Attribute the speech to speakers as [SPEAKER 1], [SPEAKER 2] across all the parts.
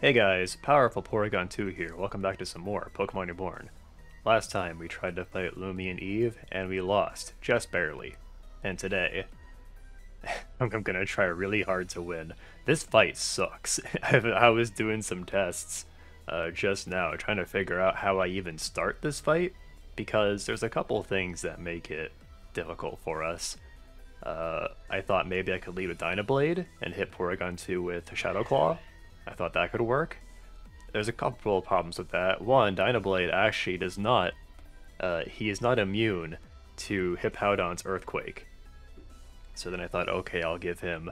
[SPEAKER 1] Hey guys, Powerful Porygon 2 here. Welcome back to some more Pokemon Reborn. Last time we tried to fight Lumi and Eve, and we lost, just barely. And today, I'm gonna try really hard to win. This fight sucks. I was doing some tests just now, trying to figure out how I even start this fight, because there's a couple things that make it difficult for us. I thought maybe I could lead with Dynablade and hit Porygon 2 with Shadow Claw. I thought that could work. There's a couple of problems with that. One, Dynablade actually does not, he is not immune to Hippowdon's Earthquake. So then I thought, okay, I'll give him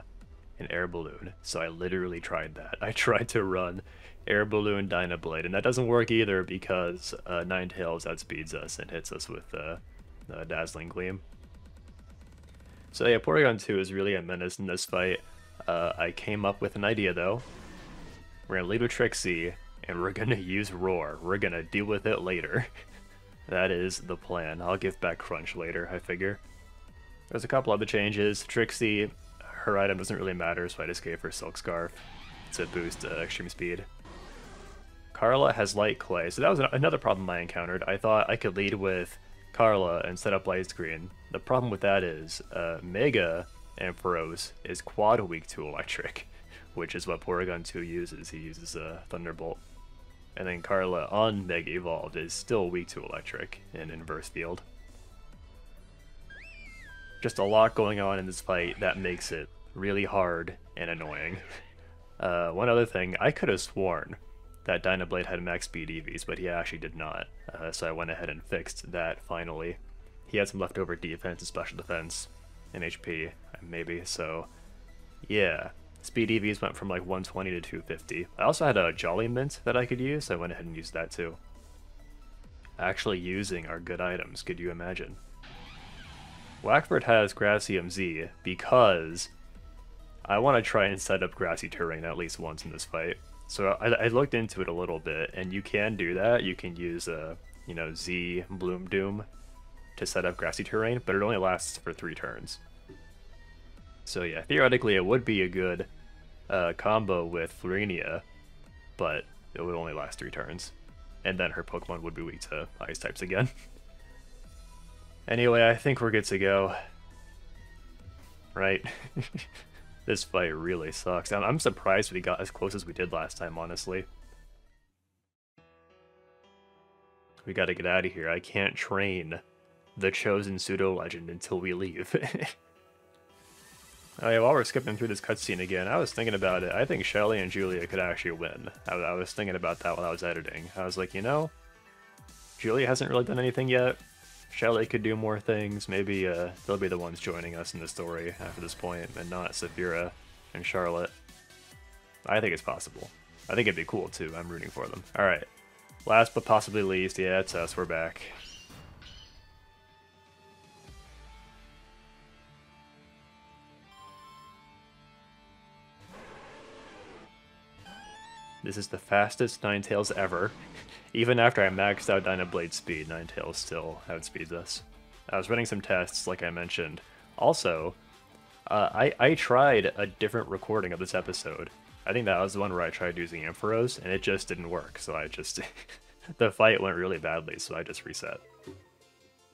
[SPEAKER 1] an Air Balloon. So I literally tried that. I tried to run Air Balloon Dynablade, and that doesn't work either because Ninetales outspeeds us and hits us with Dazzling Gleam. So yeah, Porygon 2 is really a menace in this fight. I came up with an idea though. We're gonna lead with Trixie, and we're gonna use Roar. We're gonna deal with it later. That is the plan. I'll give back Crunch later, I figure. There's a couple other changes. Trixie, her item doesn't really matter, so I just gave her Silk Scarf to boost Extreme Speed. Carla has Light Clay, so that was another problem I encountered. I thought I could lead with Carla and set up Light Screen. The problem with that is Mega Ampharos is quad weak to Electric, which is what Porygon 2 uses. He uses Thunderbolt. And then Carla on Mega Evolved is still weak to Electric in Inverse Field. Just a lot going on in this fight that makes it really hard and annoying. One other thing, I could have sworn that Dynablade had max speed EVs, but he actually did not. So I went ahead and fixed that finally. He had some leftover defense and special defense and HP, maybe, so yeah. Speed EVs went from like 120 to 250. I also had a Jolly Mint that I could use, so I went ahead and used that too. Actually using our good items, could you imagine? Wackford has Grassium Z because I want to try and set up Grassy Terrain at least once in this fight. So I looked into it a little bit, and you can do that. You can use Z Bloom Doom to set up Grassy Terrain, but it only lasts for 3 turns. So yeah, theoretically it would be a good combo with Florinia, but it would only last 3 turns. And then her Pokemon would be weak to Ice types again. Anyway, I think we're good to go. Right? This fight really sucks. I'm surprised we got as close as we did last time, honestly. We gotta get out of here. I can't train the chosen pseudo-legend until we leave. Oh yeah, while we're skipping through this cutscene again, I was thinking about it. I think Shelly and Julia could actually win. I was thinking about that while I was editing. I was like, Julia hasn't really done anything yet. Shelly could do more things. Maybe they'll be the ones joining us in the story after this point, and not Saphira and Charlotte. I think it's possible. I think it'd be cool too. I'm rooting for them. Alright. Last but possibly least, yeah, it's us. We're back. This is the fastest Ninetales ever. Even after I maxed out Dynablade speed, Ninetales still outspeeds us. I was running some tests, like I mentioned. Also, I tried a different recording of this episode. I think that was the one where I tried using Ampharos, and it just didn't work, so I just... the fight went really badly, so I just reset.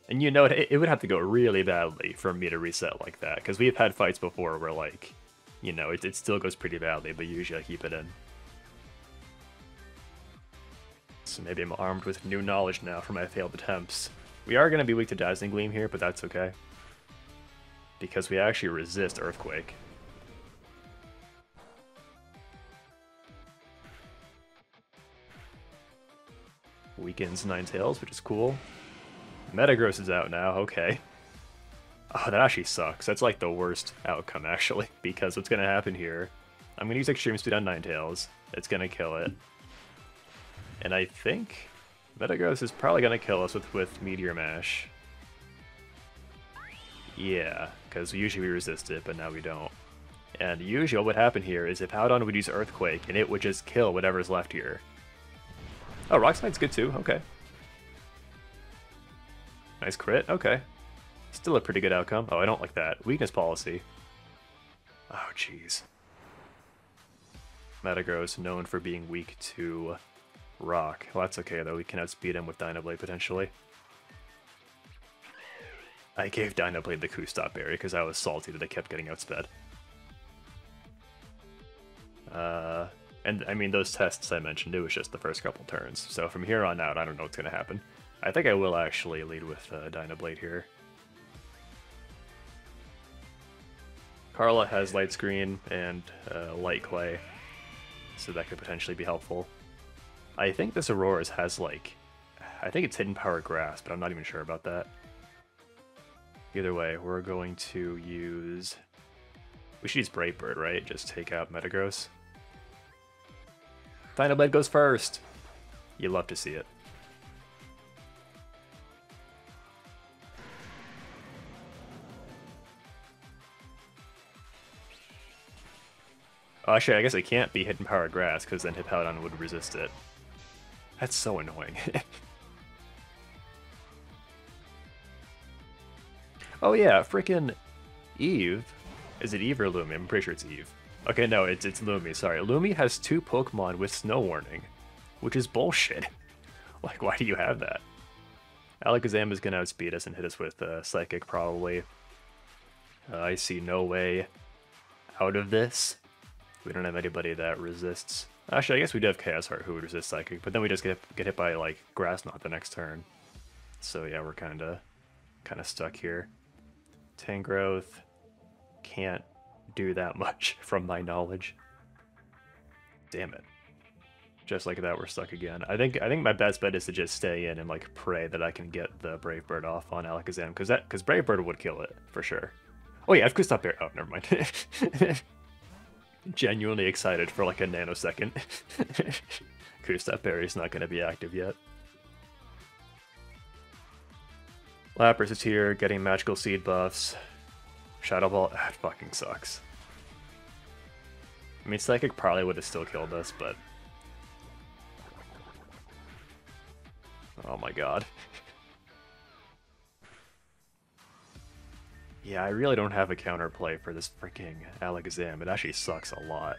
[SPEAKER 1] And it would have to go really badly for me to reset like that, because we've had fights before where, like, it still goes pretty badly, but usually I keep it in. So maybe I'm armed with new knowledge now from my failed attempts. We are going to be weak to Dazzling Gleam here, but that's okay. Because we actually resist Earthquake. Weakens Ninetales, which is cool. Metagross is out now, okay. Oh, that actually sucks. That's like the worst outcome, actually. Because what's going to happen here... I'm going to use Extreme Speed on Ninetales. It's going to kill it. And I think Metagross is probably going to kill us with Meteor Mash. Yeah, because usually we resist it, but now we don't. And usually what would happen here is if Howdon would use Earthquake, and it would just kill whatever's left here. Oh, Rock Slide's good too, okay. Nice crit, okay. Still a pretty good outcome. Oh, I don't like that. Weakness Policy. Oh, jeez. Metagross, known for being weak to rock. Well, that's okay, though. We can outspeed him with Dynablade, potentially. I gave Dynablade the Q-Stop berry because I was salty that I kept getting outsped. And, I mean, those tests I mentioned, it was just the first couple turns. So from here on out, I don't know what's going to happen. I think I will actually lead with Dynablade here. Carla has Light Screen and Light Clay, so that could potentially be helpful. I think this Aurora's has, like, I think it's Hidden Power Grass, but I'm not even sure about that. Either way, we're going to use... We should use Brave Bird, right? Just take out Metagross. Dynablade goes first! You love to see it. Oh, actually, I guess it can't be Hidden Power Grass, because then Hippowdon would resist it. That's so annoying. Oh yeah, frickin' Eve. Is it Eve or Lumi? I'm pretty sure it's Eve. Okay, no, it's Lumi, sorry. Lumi has 2 Pokemon with Snow Warning, which is bullshit. Like, why do you have that? Alakazam is gonna outspeed us and hit us with Psychic, probably. I see no way out of this. We don't have anybody that resists. Actually, I guess we do have Chaos Heart who would resist Psychic, but then we just get hit by, like, Grass Knot the next turn. So yeah, we're kinda stuck here. Tangrowth can't do that much from my knowledge. Damn it. Just like that, we're stuck again. I think my best bet is to just stay in and like pray that I can get the Brave Bird off on Alakazam, because Brave Bird would kill it for sure. Oh yeah, I've Q-Stop Berry. Oh, never mind. Genuinely excited for like a nanosecond. Q-Stop Berry is not going to be active yet. Lapras is here, getting magical seed buffs. Shadow Ball, that fucking sucks. I mean, Psychic probably would have still killed us, but... Oh my god. Yeah, I really don't have a counterplay for this freaking Alakazam. It actually sucks a lot.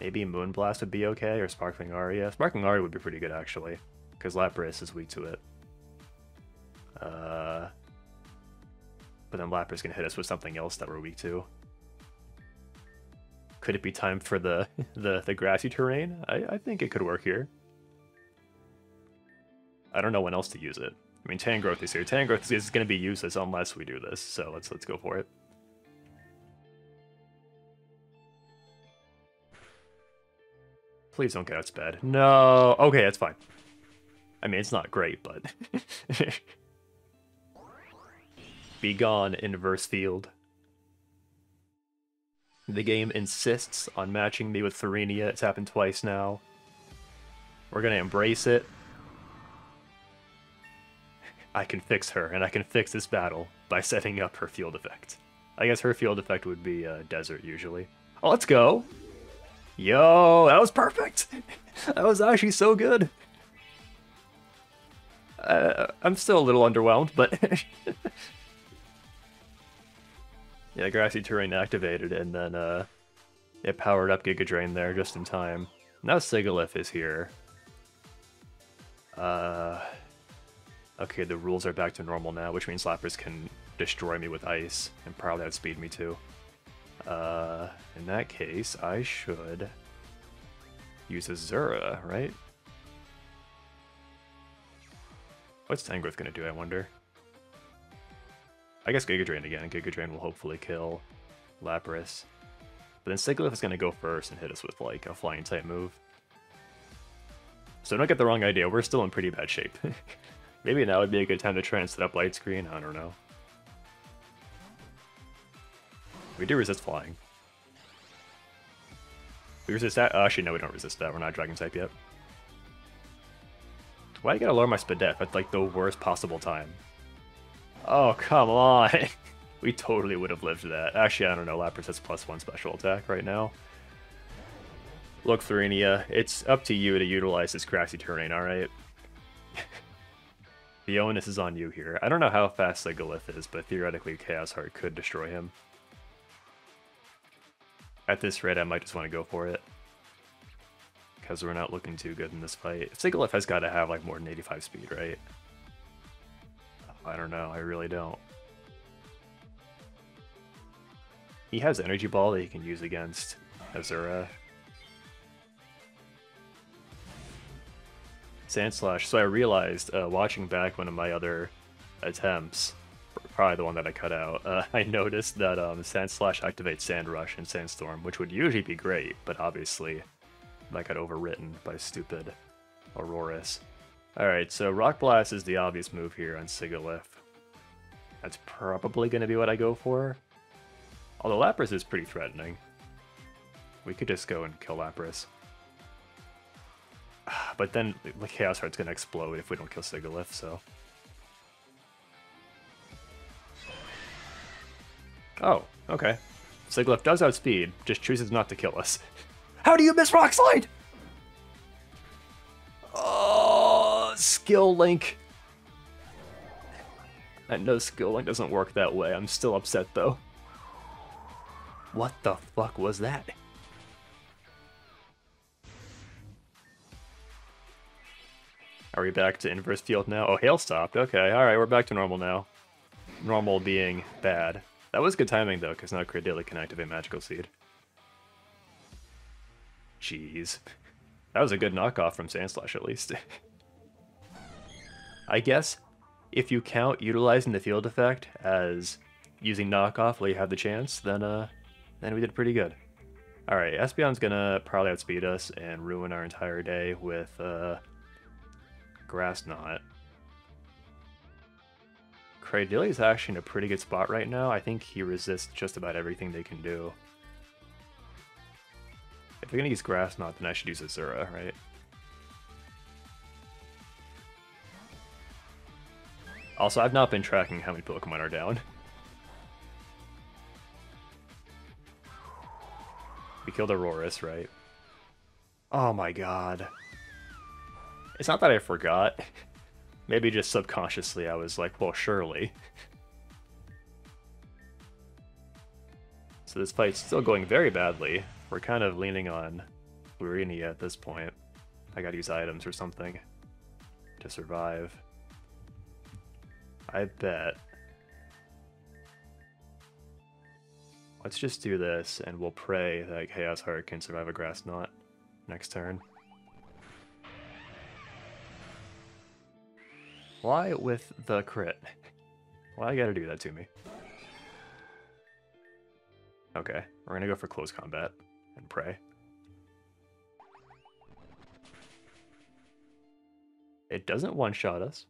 [SPEAKER 1] Maybe Moonblast would be okay, or Sparkling Aria. Sparkling Aria would be pretty good, actually, because Lapras is weak to it. But then Lapras can hit us with something else that we're weak to. Could it be time for the grassy terrain? I think it could work here. I don't know when else to use it. I mean, Tangrowth is here. Tangrowth is going to be useless unless we do this, so let's go for it. Please don't get outsped. No! Okay, that's fine. I mean, it's not great, but... Be gone, Inverse Field. The game insists on matching me with Thorenia. It's happened twice now. We're gonna embrace it. I can fix her, and I can fix this battle by setting up her field effect. I guess her field effect would be Desert, usually. Oh, let's go! Yo, that was perfect! That was actually so good! I'm still a little underwhelmed, but... Yeah, Grassy Terrain activated, and then it powered up Giga Drain there just in time. Now Sigilyph is here. Okay, the rules are back to normal now, which means Lapras can destroy me with Ice, and probably outspeed me too. In that case, I should use Azura, right? What's Tangrowth gonna do, I wonder? I guess Giga Drain again. Giga Drain will hopefully kill Lapras. But then Sigilyph is going to go first and hit us with, like, a flying type move. So don't get the wrong idea, we're still in pretty bad shape. Maybe now would be a good time to try and set up Light Screen, I don't know. We do resist flying. We resist that? Actually, no, we don't resist that. We're not Dragon type yet. Why do you gotta lower my Spadef at, like, the worst possible time? Oh, come on. We totally would have lived that. Actually, I don't know. Lapras has +1 special attack right now. Look, Thorenia, it's up to you to utilize this Grassy Terrain, alright? The onus is on you here. I don't know how fast Sigilyph is, but theoretically Chaos Heart could destroy him. At this rate, I might just want to go for it. Because we're not looking too good in this fight. Sigilyph has got to have like more than 85 speed, right? I don't know, I really don't. He has Energy Ball that he can use against Azura. Sandslash. So I realized, watching back one of my other attempts, probably the one that I cut out, I noticed that Sandslash activates Sand Rush and Sandstorm, which would usually be great, but obviously that got overwritten by stupid Aurorus. Alright, so Rock Blast is the obvious move here on Sigilyph. That's probably going to be what I go for. Although Lapras is pretty threatening. We could just go and kill Lapras. But then the Chaos Heart's going to explode if we don't kill Sigilyph, so... Oh, okay. Sigilyph does outspeed, just chooses not to kill us. How do you miss Rock Slide? Oh, Skill Link. I know Skill Link doesn't work that way. I'm still upset, though. What the fuck was that? Are we back to inverse field now? Oh, Hail stopped. Okay, alright, we're back to normal now. Normal being bad. That was good timing, though, because now Cradily can activate Magical Seed. Jeez. That was a good knockoff from Sandslash, at least. I guess, if you count utilizing the field effect as using knockoff while you have the chance, then we did pretty good. Alright, Espeon's gonna probably outspeed us and ruin our entire day with, Grass Knot. Cradily is actually in a pretty good spot right now. I think he resists just about everything they can do. If they're gonna use Grass Knot, then I should use Azura, right? Also, I've not been tracking how many Pokemon are down. We killed Aurorus, right? Oh my god. It's not that I forgot. Maybe just subconsciously I was like, well, surely. So this fight's still going very badly. We're kind of leaning on Lurini at this point. I gotta use items or something to survive. I bet. Let's just do this, and we'll pray that Chaos Heart can survive a Grass Knot next turn. Why with the crit? Why you gotta do that to me? Okay, we're gonna go for close combat and pray. It doesn't one-shot us.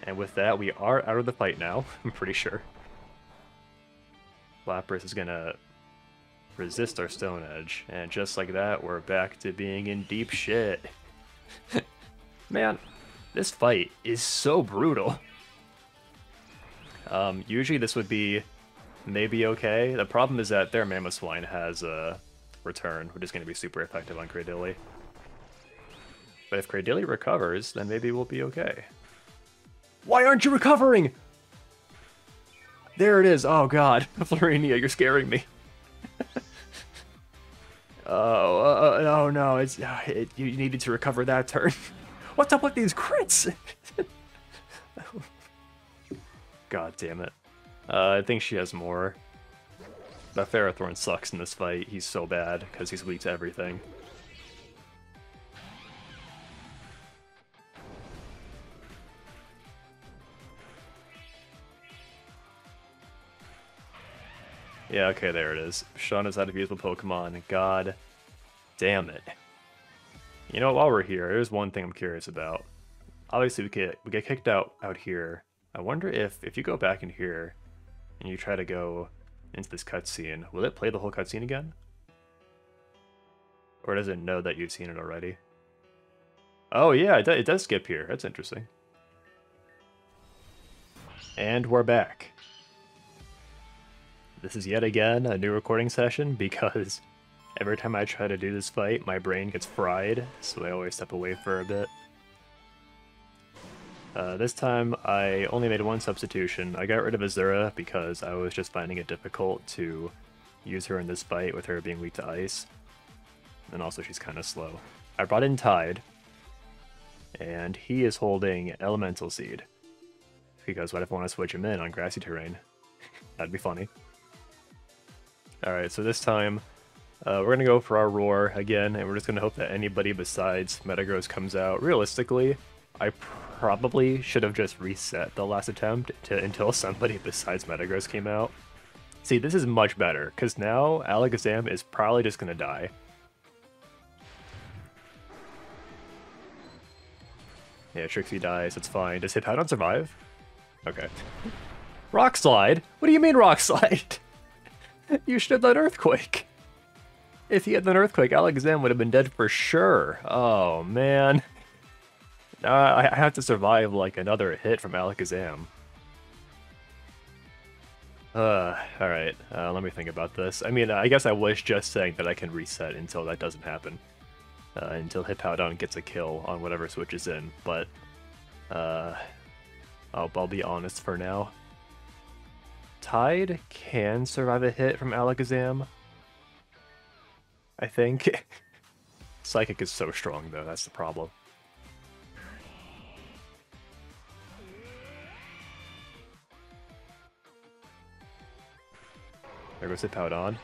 [SPEAKER 1] And with that, we are out of the fight now, I'm pretty sure. Lapras is gonna resist our Stone Edge, and just like that, we're back to being in deep shit. Man, this fight is so brutal. Usually this would be maybe okay. The problem is that their Mamoswine has a return, which is going to be super effective on Cradily. But if Cradily recovers, then maybe we'll be okay. Why aren't you recovering? There it is. Oh god, Florinia, you're scaring me. Oh no, you needed to recover that turn. What's up with these crits? God damn it. I think she has more. But Ferrothorn sucks in this fight. He's so bad because he's weak to everything. Yeah, okay, there it is. Sean is out of usable Pokemon. God damn it. You know, while we're here, there's one thing I'm curious about. Obviously, we get kicked out here. I wonder if you go back in here and you try to go into this cutscene, will it play the whole cutscene again? Or does it know that you've seen it already? Oh yeah, it does skip here. That's interesting. And we're back. This is yet again a new recording session because every time I try to do this fight, my brain gets fried, so I always step away for a bit. This time I only made one substitution. I got rid of Azura because I was just finding it difficult to use her in this fight with her being weak to ice. And also she's kind of slow. I brought in Tide, and he is holding Elemental Seed. Because what if I want to switch him in on grassy terrain? That'd be funny. Alright, so this time we're going to go for our Roar again, and we're just going to hope that anybody besides Metagross comes out. Realistically, I probably should have just reset the last attempt until somebody besides Metagross came out. See, this is much better, because now Alakazam is probably just going to die. Yeah, Trixie dies, it's fine. Does Hippowdon survive? Okay. Rock Slide? What do you mean Rock Slide? You should have done Earthquake. If he had done Earthquake, Alakazam would have been dead for sure. Oh, man. I have to survive like another hit from Alakazam. Alright, let me think about this. I mean, I guess I was just saying that I can reset until that doesn't happen. Until Hippowdon gets a kill on whatever switches in, but I'll be honest for now. Tide can survive a hit from Alakazam, I think. Psychic is so strong though, that's the problem. There goes Hippowdon.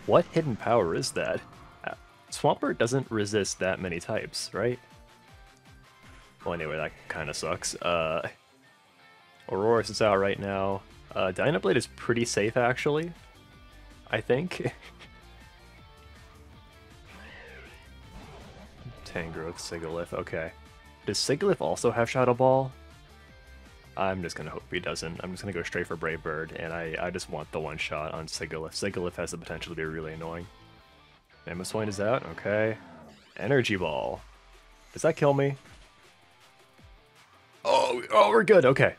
[SPEAKER 1] What hidden power is that? Swampert doesn't resist that many types, right? Well, anyway, that kind of sucks. Aurorus is out right now. Dynablade is pretty safe, actually. I think. Tangrowth, Sigilyph, okay. Does Sigilyph also have Shadow Ball? I'm just gonna hope he doesn't. I'm just gonna go straight for Brave Bird, and I just want the one shot on Sigilyph. Sigilyph has the potential to be really annoying. Mamoswine is out, okay. Energy Ball. Does that kill me? Oh, we're good, okay.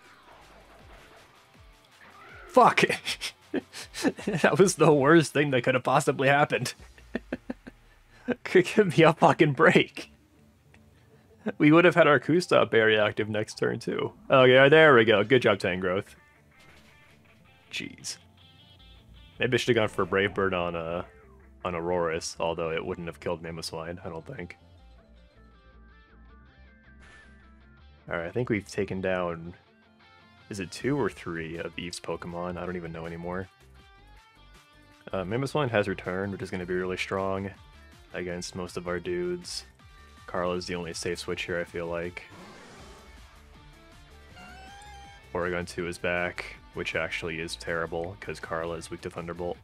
[SPEAKER 1] Fuck! That was the worst thing that could have possibly happened. Give me a fucking break. We would have had our Kusop Berry active next turn, too. Oh, yeah, there we go. Good job, Tangrowth. Jeez. Maybe I should have gone for Brave Bird on Aurorus, although it wouldn't have killed Mamoswine, I don't think. Alright, I think we've taken down... Is it 2 or 3 of Eve's Pokemon? I don't even know anymore. Mamoswine has returned, which is going to be really strong against most of our dudes. Carla's the only safe switch here, I feel like. Porygon 2 is back, which actually is terrible, because Carla is weak to Thunderbolt.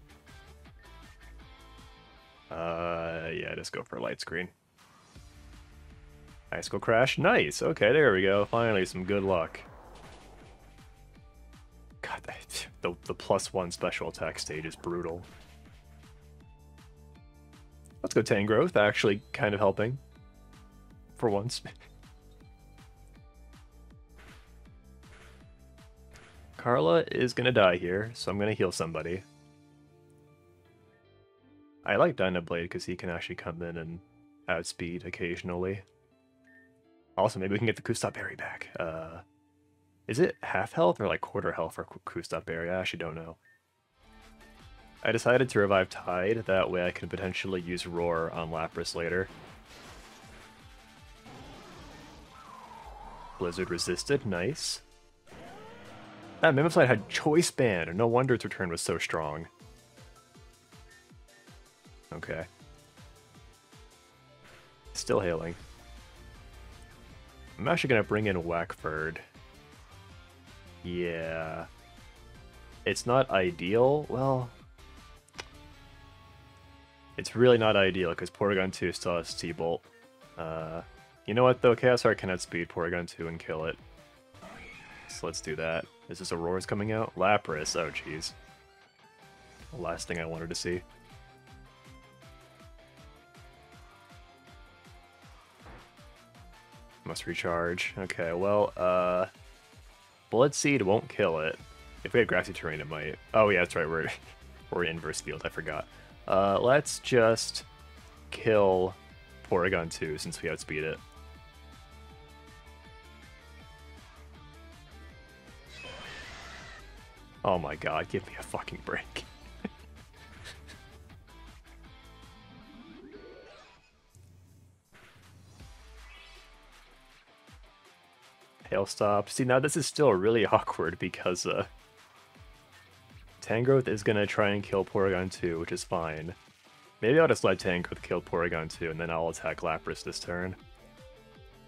[SPEAKER 1] Yeah, just go for Light Screen. Icicle Crash, nice! Okay, there we go, finally some good luck. God, the +1 special attack stage is brutal. Let's go Tangrowth, actually kind of helping. For once. Carla is gonna die here, so I'm gonna heal somebody. I like Dynablade because he can actually come in and outspeed occasionally. Also, maybe we can get the Kusop Berry back. Is it half health or like quarter health for Kusop Berry? I actually don't know. I decided to revive Tide, that way I can potentially use Roar on Lapras later. Blizzard resisted, nice. That Mamoswine had Choice Band, no wonder its return was so strong. Okay. Still hailing. I'm actually gonna bring in Whackford. Yeah. It's not ideal, well... It's really not ideal, because Porygon 2 still has T-Bolt. You know what though, Chaos Heart can outspeed Porygon 2 and kill it. So let's do that. Is this Aurora's coming out? Lapras, oh jeez. The last thing I wanted to see. Must recharge. Okay, well, Blood Seed won't kill it. If we had Grassy Terrain, it might. Oh yeah, that's right, we're in Inverse Field, I forgot. Let's just kill Porygon 2 since we outspeed it. Oh my god, give me a fucking break. Hail stop. See, now this is still really awkward because Tangrowth is gonna try and kill Porygon 2, which is fine. Maybe I'll just let Tangrowth kill Porygon 2, and then I'll attack Lapras this turn.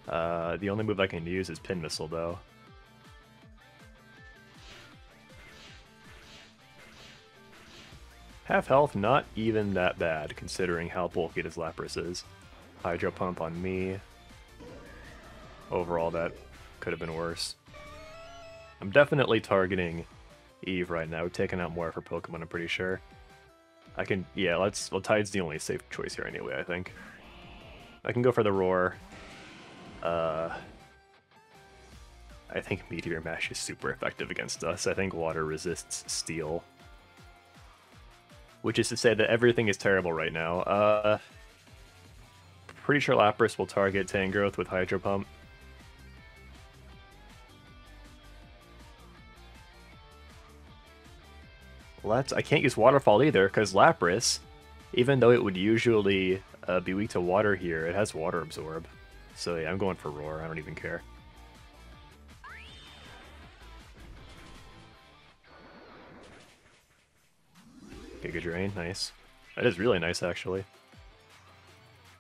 [SPEAKER 1] The only move I can use is Pin Missile, though. Half health, not even that bad, considering how bulky this Lapras is. Hydro Pump on me. Overall, that could have been worse. I'm definitely targeting Eve right now, taking out more of her Pokemon, I'm pretty sure. I can, yeah, well, Tide's the only safe choice here anyway, I think. I can go for the Roar. I think Meteor Mash is super effective against us. I think Water resists Steel. Which is to say that everything is terrible right now. Pretty sure Lapras will target Tangrowth with Hydro Pump. I can't use Waterfall either, because Lapras, even though it would usually be weak to water here, it has Water Absorb. So yeah, I'm going for Roar, I don't even care. Giga Drain, nice. That is really nice, actually.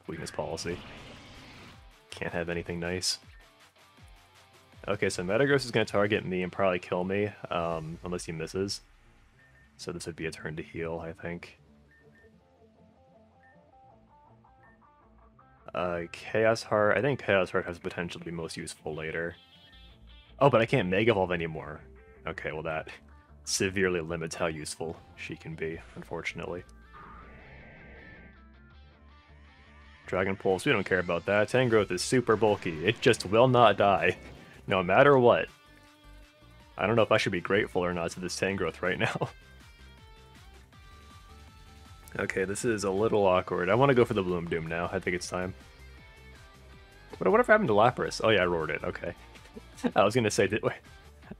[SPEAKER 1] Weakness Policy. Can't have anything nice. Okay, so Metagross is going to target me and probably kill me, unless he misses. So this would be a turn to heal, I think. Chaos Heart. I think Chaos Heart has potential to be most useful later. Oh, but I can't Mega Evolve anymore. Okay, well that severely limits how useful she can be, unfortunately. Dragon Pulse, we don't care about that. Tangrowth is super bulky. It just will not die, no matter what. I don't know if I should be grateful or not to this Tangrowth right now. Okay, this is a little awkward. I want to go for the Bloom Doom now. I think it's time. But whatever happened to Lapras? Oh yeah, I roared it. Okay. I was gonna say,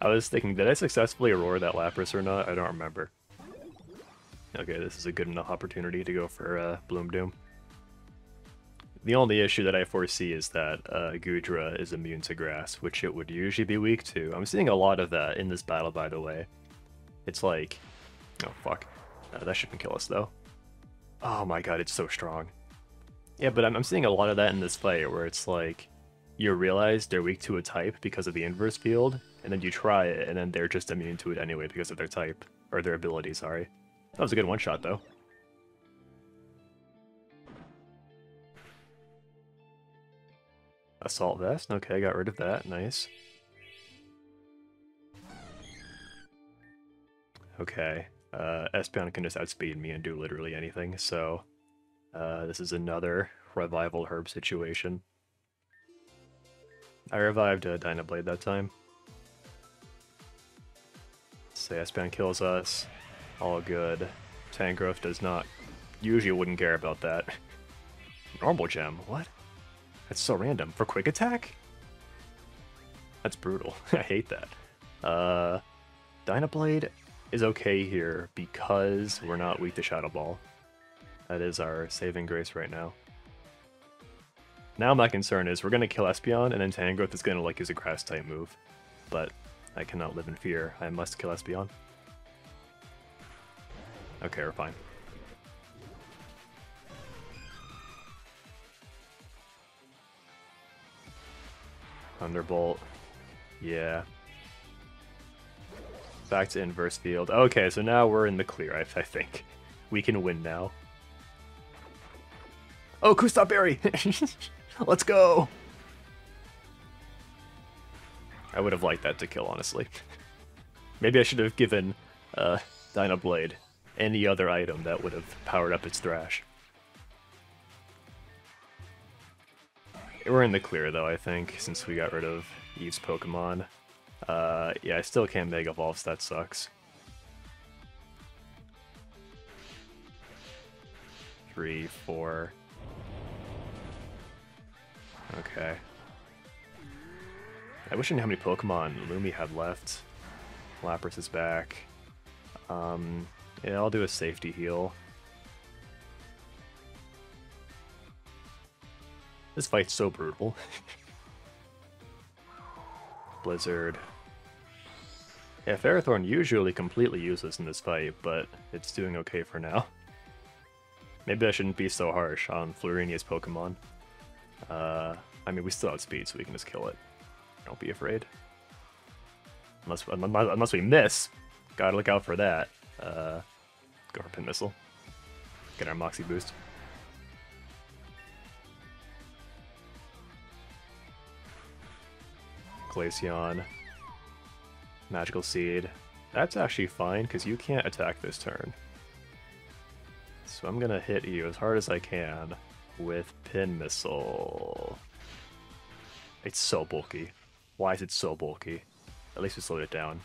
[SPEAKER 1] I was thinking, did I successfully roar that Lapras or not? I don't remember. Okay, this is a good enough opportunity to go for Bloom Doom. The only issue that I foresee is that Goodra is immune to grass, which it would usually be weak to. I'm seeing a lot of that in this battle, by the way. It's like... oh, fuck. That shouldn't kill us, though. Oh my god, it's so strong. Yeah, but I'm seeing a lot of that in this fight, where it's like, you realize they're weak to a type because of the inverse field, and then you try it, and then they're just immune to it anyway because of their type. Or their ability, sorry. That was a good one-shot, though. Assault Vest, okay, got rid of that, nice. Okay. Espeon can just outspeed me and do literally anything, so this is another revival herb situation. I revived Dynablade that time. So Espeon kills us. All good. Tangrowth does not... usually wouldn't care about that. Normal Gem? What? That's so random. For Quick Attack? That's brutal. I hate that. Dynablade is okay here because we're not weak to Shadow Ball. That is our saving grace right now. Now my concern is we're going to kill Espeon, and then Tangrowth is going to like use a Grass-type move. But I cannot live in fear. I must kill Espeon. Okay, we're fine. Thunderbolt. Yeah. Back to inverse field. Okay, so now we're in the clear, I think. We can win now. Oh, Kustop Berry! Let's go! I would have liked that to kill, honestly. Maybe I should have given Dynablade any other item that would have powered up its Thrash. We're in the clear, though, I think, since we got rid of Eve's Pokemon. Yeah, I still can't Mega Evolve, so that sucks. 3, 4... okay. I wish I knew how many Pokemon Lumi had left. Lapras is back. Yeah, I'll do a safety heal. This fight's so brutal. Blizzard. Yeah, Ferrothorn usually completely useless in this fight, but it's doing okay for now. Maybe I shouldn't be so harsh on Florinia's Pokemon. I mean, we still have speed, so we can just kill it. Don't be afraid. Unless we miss. Gotta look out for that. Go for Pin Missile. Get our Moxie boost. Glaceon. Magical Seed. That's actually fine, because you can't attack this turn. So I'm gonna hit you as hard as I can with Pin Missile. It's so bulky. Why is it so bulky? At least we slowed it down.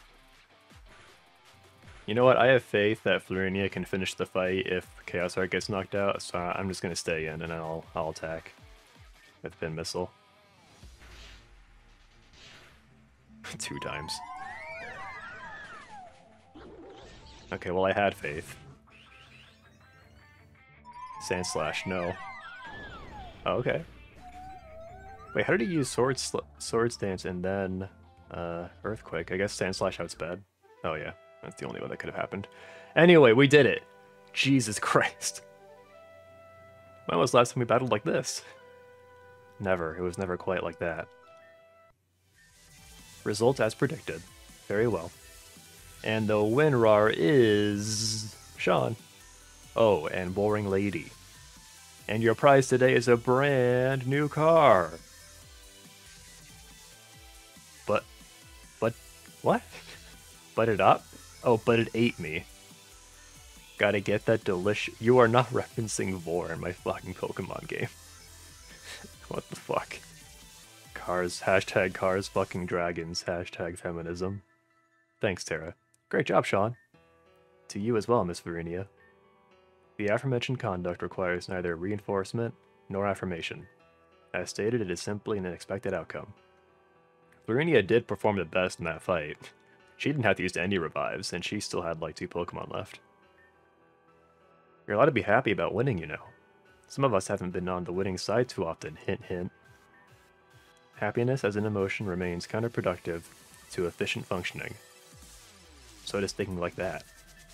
[SPEAKER 1] You know what? I have faith that Florinia can finish the fight if Chaos Heart gets knocked out, so I'm just gonna stay in and I'll attack with Pin Missile. 2 times. Okay, well I had faith. Sandslash, no. Oh, okay. Wait, how did he use Swords Dance and then Earthquake? I guess Sandslash out's bad. Oh yeah, that's the only one that could have happened. Anyway, we did it! Jesus Christ. When was the last time we battled like this? Never. It was never quite like that. Result as predicted. Very well. And the WinRAR is... Sean. Oh, and Boring Lady. And your prize today is a brand new car. But, what? But it up? Oh, but it ate me. Gotta get that delicious... You are not referencing Vor in my fucking Pokemon game. What the fuck? Cars, hashtag cars fucking dragons, hashtag feminism. Thanks, Tara. Great job, Sean. To you as well, Miss Verinia. The aforementioned conduct requires neither reinforcement nor affirmation. As stated, it is simply an expected outcome. Verinia did perform the best in that fight. She didn't have to use any revives, and she still had like 2 Pokemon left. You're allowed to be happy about winning, you know. Some of us haven't been on the winning side too often, hint hint. Happiness as an emotion remains counterproductive to efficient functioning. So just thinking like that.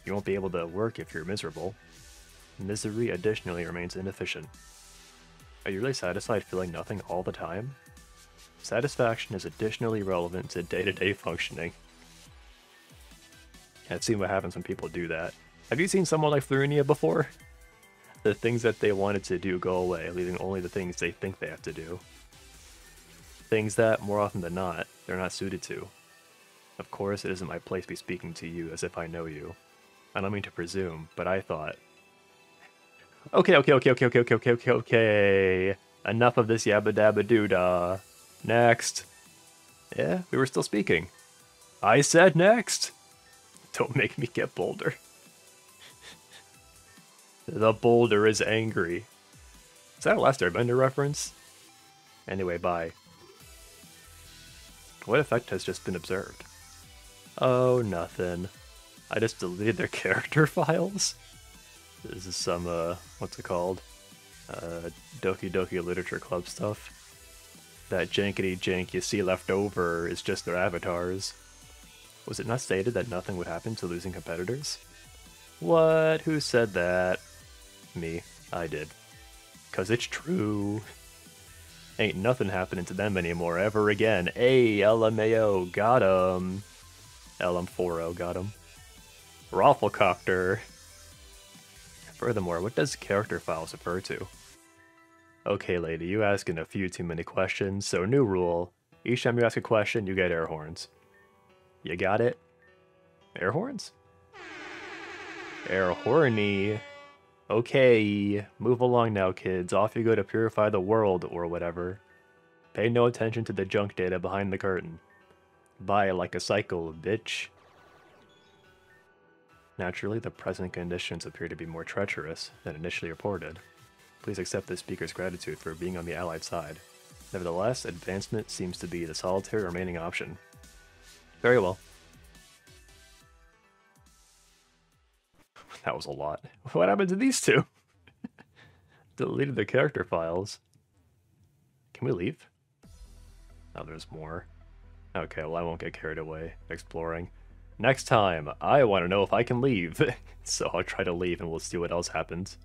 [SPEAKER 1] You won't be able to work if you're miserable. Misery additionally remains inefficient. Are you really satisfied feeling nothing all the time? Satisfaction is additionally relevant to day-to-day functioning. I've seen what happens when people do that. Have you seen someone like Florinia before? The things that they wanted to do go away, leaving only the things they think they have to do. Things that, more often than not, they're not suited to. Of course, it isn't my place to be speaking to you as if I know you. I don't mean to presume, but I thought... Okay. Enough of this yabba dabba doo-dah. Next. Yeah, we were still speaking. I said next! Don't make me get bolder. The boulder is angry. Is that a Last Airbender reference? Anyway, bye. What effect has just been observed? Oh, nothing. I just deleted their character files? This is some, what's it called? Doki Doki Literature Club stuff. That jankety jank you see left over is just their avatars. Was it not stated that nothing would happen to losing competitors? What? Who said that? Me. I did. 'Cause it's true. Ain't nothing happening to them anymore ever again. Hey, LMAO, got him. LM40, got him. Rafflecopter. Furthermore, what does character files refer to? Okay, lady, you asking a few too many questions, so new rule. Each time you ask a question, you get air horns. You got it? Air horns? Air horny. Okay, move along now, kids. Off you go to purify the world, or whatever. Pay no attention to the junk data behind the curtain. Bye like a cycle, bitch. Naturally, the present conditions appear to be more treacherous than initially reported. Please accept the speaker's gratitude for being on the Allied side. Nevertheless, advancement seems to be the solitary remaining option. Very well. That was a lot. What happened to these two? Deleted the character files. Can we leave? Oh, there's more. Okay, well, I won't get carried away exploring. Next time, I want to know if I can leave. So I'll try to leave and we'll see what else happens.